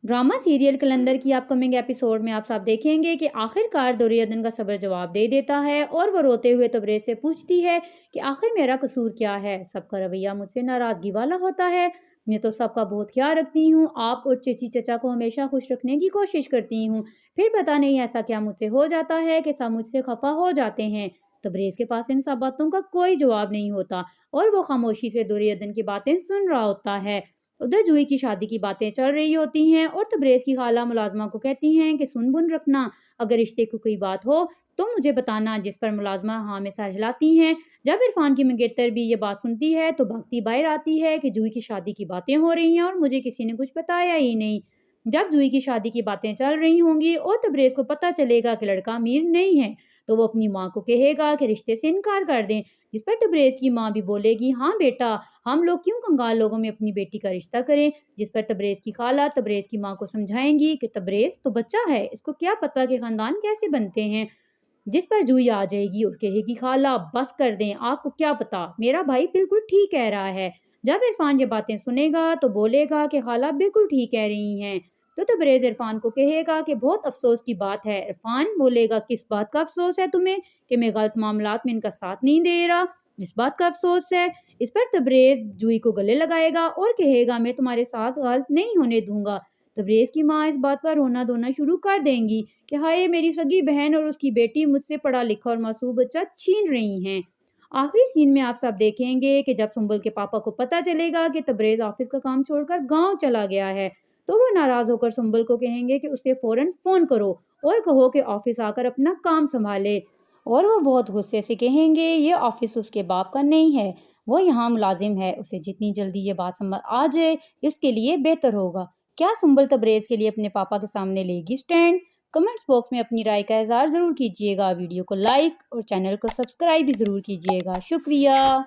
Drama serial कलंदर की upcoming episode में आप सब देखेंगे कि आखिरकार दुर्योधन का सबर जवाब दे देता है और वो रोते हुए तबरेज से पूछती है कि आखिर मेरा कसूर क्या है। सबका रवैया मुझसे नाराजगी वाला होता है। मैं तो सबका बहुत ख्याल रखती हूँ, आप और चची चचा को हमेशा खुश रखने की कोशिश करती हूँ, फिर पता नहीं ऐसा क्या मुझसे हो जाता है कि सब मुझसे खफा हो जाते हैं। तबरेज के पास इन सब बातों का कोई जवाब नहीं होता और वो खामोशी से दुर्योधन की बातें सुन रहा होता है। उधर जूही की शादी की बातें चल रही होती हैं और तबरेज की खाला मुलाजमा को कहती हैं कि सुन बुन रखना, अगर रिश्ते की कोई बात हो तो मुझे बताना, जिस पर मुलाजमा हाँ में सर हिलाती हैं। जब इरफान की मंगेतर भी ये बात सुनती है तो भागती बाहर आती है कि जूही की शादी की बातें हो रही हैं और मुझे किसी ने कुछ बताया ही नहीं। जब जूही की शादी की बातें चल रही होंगी और तबरेज को पता चलेगा कि लड़का अमीर नहीं है तो वो अपनी माँ को कहेगा कि रिश्ते से इनकार कर दें, जिस पर तबरेज की माँ भी बोलेगी हाँ बेटा, हम लोग क्यों कंगाल लोगों में अपनी बेटी का रिश्ता करें। जिस पर तबरेज की खाला तबरेज की माँ को समझाएंगी कि तबरेज तो बच्चा है, इसको क्या पता कि खानदान कैसे बनते हैं। जिस पर जूही आ जाएगी और कहेगी खाला बस कर दें, आपको क्या पता, मेरा भाई बिल्कुल ठीक कह रहा है। जब इरफान ये बातें सुनेगा तो बोलेगा कि खाला बिल्कुल ठीक कह रही हैं। तो तबरेज इरफान को कहेगा कि बहुत अफसोस की बात है। इरफान बोलेगा किस बात का अफसोस है तुम्हें, कि मैं गलत मामलात में इनका साथ नहीं दे रहा, इस बात का अफसोस है। इस पर तबरेज जूही को गले लगाएगा और कहेगा मैं तुम्हारे साथ गलत नहीं होने दूंगा। तबरेज की माँ इस बात पर रोना धोना शुरू कर देंगी कि हाय मेरी सगी बहन और उसकी बेटी मुझसे पढ़ा लिखा और मासूम बच्चा छीन रही हैं। आखिरी सीन में आप सब देखेंगे कि जब सुंबल के पापा को पता चलेगा कि तबरेज ऑफिस का काम छोड़कर गांव चला गया है तो वो नाराज होकर सुंबल को कहेंगे कि उसे फौरन फोन करो और कहो कि ऑफिस आकर अपना काम संभाले। और वो बहुत गुस्से से कहेंगे ये ऑफिस उसके बाप का नहीं है, वो यहाँ मुलाजिम है, उसे जितनी जल्दी ये बात समझ आ जाए इसके लिए बेहतर होगा। क्या सुंबल तबरेज के लिए अपने पापा के सामने लेगी स्टैंड? कमेंट्स बॉक्स में अपनी राय का इजहार जरूर कीजिएगा। वीडियो को लाइक और चैनल को सब्सक्राइब भी जरूर कीजिएगा। शुक्रिया।